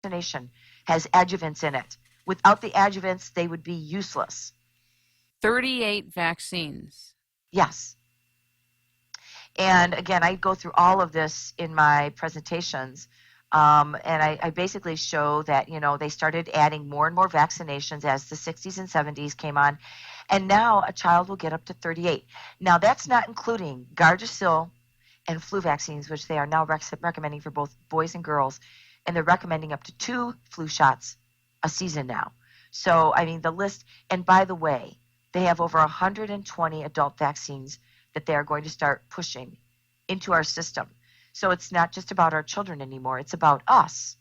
vaccination has adjuvants in it. Without the adjuvants, they would be useless. 38 vaccines. Yes. And again, I go through all of this in my presentations. And I basically show that, they started adding more and more vaccinations as the 60s and 70s came on. And now a child will get up to 38. Now, that's not including Gardasil and flu vaccines, which they are now recommending for both boys and girls. And they're recommending up to 2 flu shots a season now. So, the list, and by the way, they have over 120 adult vaccines that they are going to start pushing into our system. So it's not just about our children anymore. It's about us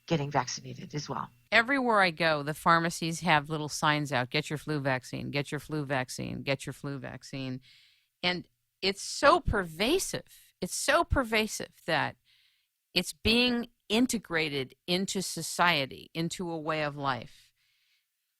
getting vaccinated as well. Everywhere I go, the pharmacies have little signs out, get your flu vaccine, get your flu vaccine, get your flu vaccine. And it's so pervasive. It's so pervasive that it's being integrated into society, into a way of life.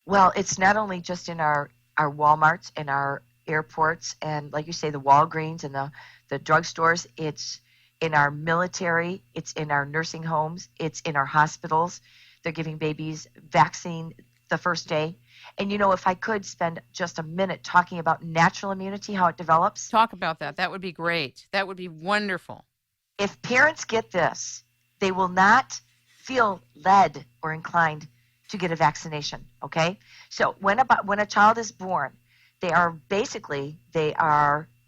Well, it's not only just in our Walmarts and our airports and, like you say, the Walgreens and the drugstores. It's in our military. It's in our nursing homes. It's in our hospitals. They're giving babies vaccine the first day. And, if I could spend just a minute talking about natural immunity, how it develops. Talk about that. That would be great. That would be wonderful. If parents get this, they will not feel led or inclined to get a vaccination, okay? So when a child is born, they are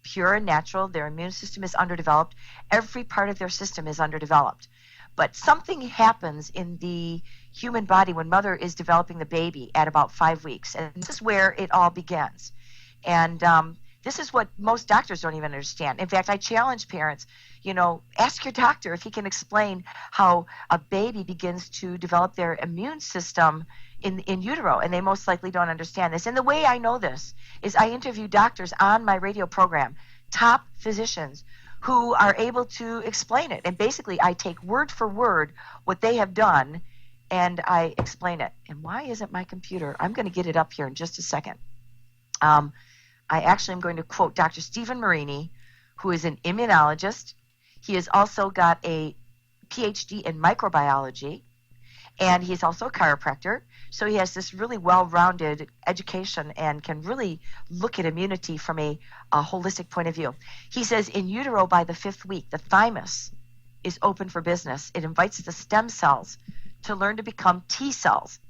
pure and natural. Their immune system is underdeveloped. Every part of their system is underdeveloped. But something happens in the human body when mother is developing the baby at about 5 weeks. And this is where it all begins. And this is what most doctors don't even understand. In fact, I challenge parents, ask your doctor if he can explain how a baby begins to develop their immune system in utero, and they most likely don't understand this. And the way I know this is I interview doctors on my radio program, top physicians, who are able to explain it. And basically, I take word for word what they have done, and I explain it. And why isn't my computer? I'm going to get it up here in just a second. I actually am going to quote Dr. Stephen Marini, who is an immunologist. He has also got a PhD in microbiology, and he's also a chiropractor. So he has this really well-rounded education and can really look at immunity from a holistic point of view. He says in utero by the 5th week, the thymus is open for business. It invites the stem cells to learn to become T cells,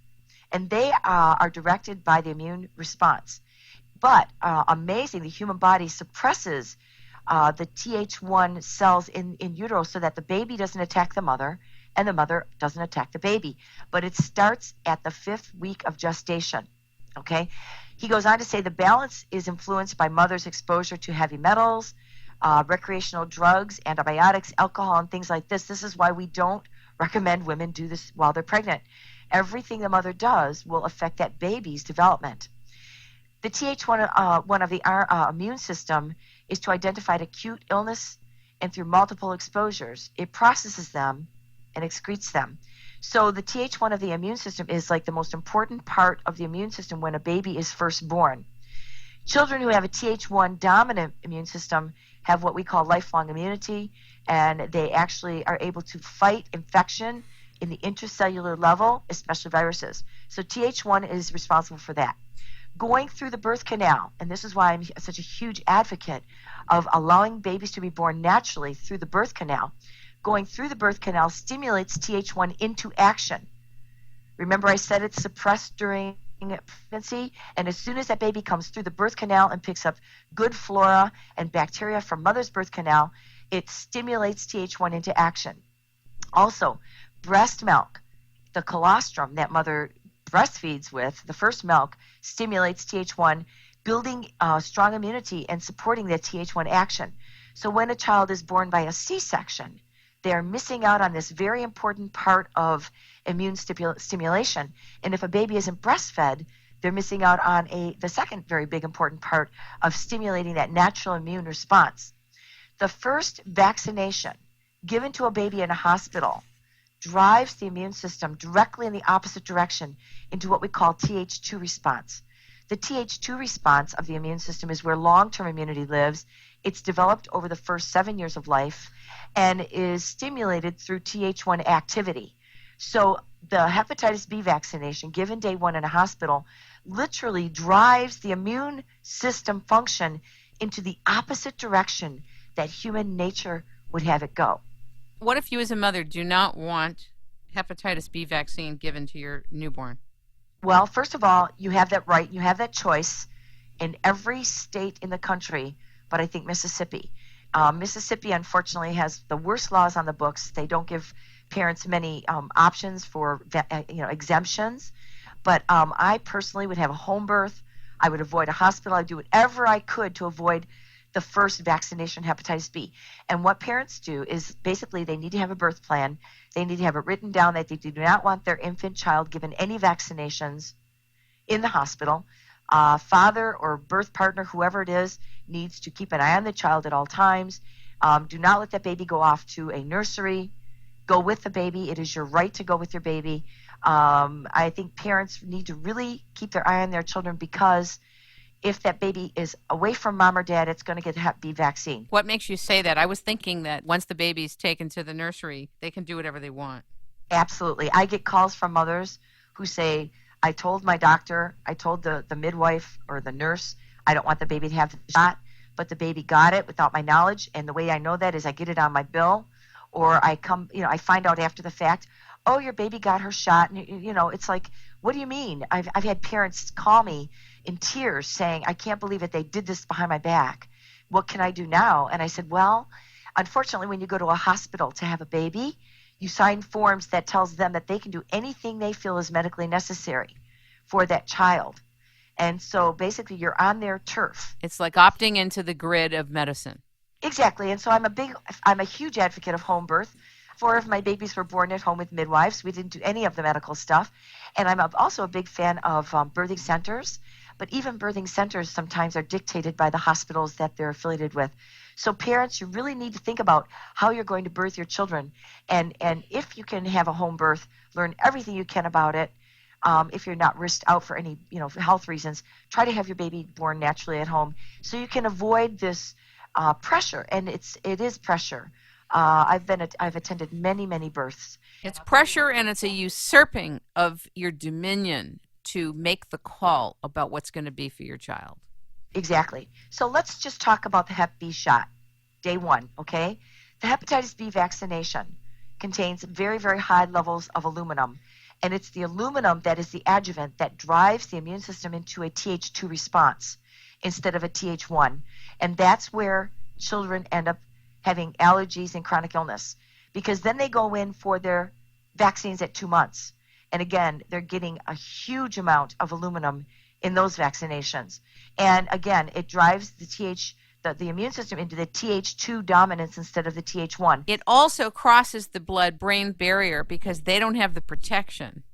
and they are directed by the immune response. But amazing, the human body suppresses the Th1 cells in utero so that the baby doesn't attack the mother and the mother doesn't attack the baby. But it starts at the 5th week of gestation, okay? He goes on to say the balance is influenced by mother's exposure to heavy metals, recreational drugs, antibiotics, alcohol, and things like this. This is why we don't recommend women do this while they're pregnant. Everything the mother does will affect that baby's development. The Th1 one of the immune system is to identify acute illness, and through multiple exposures, it processes them and excretes them. So the Th1 of the immune system is like the most important part of the immune system when a baby is first born. Children who have a Th1 dominant immune system have what we call lifelong immunity, and they actually are able to fight infection in the intracellular level, especially viruses. So Th1 is responsible for that. Going through the birth canal, and this is why I'm such a huge advocate of allowing babies to be born naturally through the birth canal. Going through the birth canal stimulates Th1 into action. Remember I said it's suppressed during pregnancy, and as soon as that baby comes through the birth canal and picks up good flora and bacteria from mother's birth canal, it stimulates Th1 into action. Also, breast milk, the colostrum that mother breastfeeds with, the first milk, stimulates Th1, building strong immunity and supporting that Th1 action. So when a child is born by a C-section, they are missing out on this very important part of immune stimulation. And if a baby isn't breastfed, they're missing out on the second very big important part of stimulating that natural immune response. The first vaccination given to a baby in a hospital drives the immune system directly in the opposite direction into what we call Th2 response. The Th2 response of the immune system is where long-term immunity lives. It's developed over the first 7 years of life and is stimulated through Th1 activity. So the hepatitis B vaccination given day one in a hospital literally drives the immune system function into the opposite direction that human nature would have it go. What if you, as a mother, do not want hepatitis B vaccine given to your newborn? Well, first of all, you have that right, you have that choice in every state in the country, but I think Mississippi. Mississippi, unfortunately, has the worst laws on the books. They don't give parents many options for exemptions. But I personally would have a home birth. I would avoid a hospital. I'd do whatever I could to avoid the first vaccination, hepatitis B. And what parents do is basically they need to have a birth plan. They need to have it written down that they do not want their infant child given any vaccinations in the hospital. Father or birth partner, whoever it is, needs to keep an eye on the child at all times. Do not let that baby go off to a nursery. Go with the baby. It is your right to go with your baby. I think parents need to really keep their eye on their children, because if that baby is away from mom or dad, it's going to get the Hep B vaccine. What makes you say that? I was thinking that once the baby's taken to the nursery, they can do whatever they want. Absolutely. I get calls from mothers who say, I told my doctor, I told the midwife or the nurse, I don't want the baby to have the shot, but the baby got it without my knowledge. And the way I know that is I get it on my bill, or I find out after the fact, oh, your baby got her shot. And, it's like, what do you mean? I've had parents call me in tears saying, I can't believe it. They did this behind my back. What can I do now? And I said, well, unfortunately, when you go to a hospital to have a baby, you sign forms that tells them that they can do anything they feel is medically necessary for that child. And so basically you're on their turf. It's like opting into the grid of medicine. Exactly. And so I'm a huge advocate of home birth. 4 of my babies were born at home with midwives. We didn't do any of the medical stuff. And I'm also a big fan of birthing centers. But even birthing centers sometimes are dictated by the hospitals that they're affiliated with. So parents, you really need to think about how you're going to birth your children. And if you can have a home birth, learn everything you can about it. If you're not risked out for any, for health reasons, try to have your baby born naturally at home so you can avoid this pressure. And it is pressure. I've attended many births. It's pressure, and it's a usurping of your dominion to make the call about what's going to be for your child. Exactly. So let's just talk about the Hep B shot, day one, okay? The hepatitis B vaccination contains very, very high levels of aluminum, and it's the aluminum that is the adjuvant that drives the immune system into a Th2 response instead of a Th1, and that's where children end up having allergies and chronic illness, because then they go in for their vaccines at 2 months. And again, they're getting a huge amount of aluminum in those vaccinations. And again, it drives the immune system into the Th2 dominance instead of the Th1. It also crosses the blood-brain barrier because they don't have the protection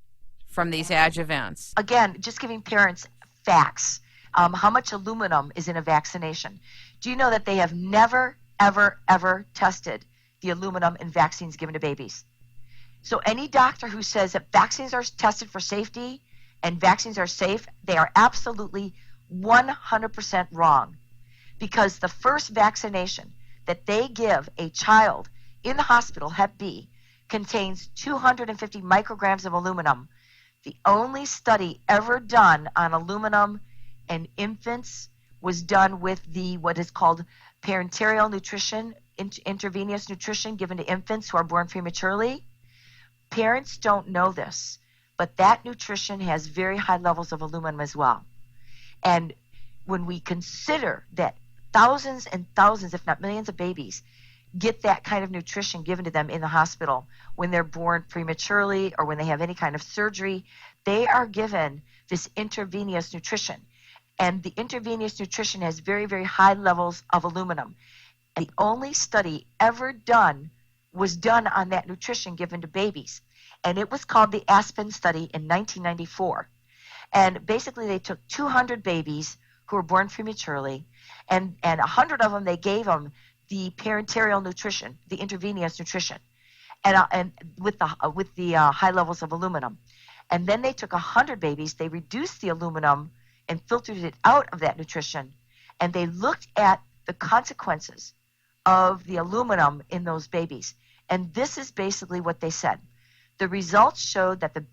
from these adjuvants. Again, just giving parents facts. How much aluminum is in a vaccination? Do you know that they have never, ever tested the aluminum in vaccines given to babies? So any doctor who says that vaccines are tested for safety and vaccines are safe, they are absolutely 100% wrong, because the first vaccination that they give a child in the hospital, Hep B, contains 250 micrograms of aluminum. The only study ever done on aluminum in infants was done with what is called parenteral nutrition, intravenous nutrition given to infants who are born prematurely. Parents don't know this, but that nutrition has very high levels of aluminum as well. And when we consider that thousands and thousands, if not millions of babies get that kind of nutrition given to them in the hospital when they're born prematurely or when they have any kind of surgery, they are given this intravenous nutrition. And the intravenous nutrition has very, very high levels of aluminum. The only study ever done was done on that nutrition given to babies. And it was called the Aspen study in 1994. And basically they took 200 babies who were born prematurely, and 100 of them, they gave them the parenteral nutrition, the intravenous nutrition, and with the high levels of aluminum. And then they took 100 babies, they reduced the aluminum and filtered it out of that nutrition, and they looked at the consequences of the aluminum in those babies. And this is basically what they said. The results showed that the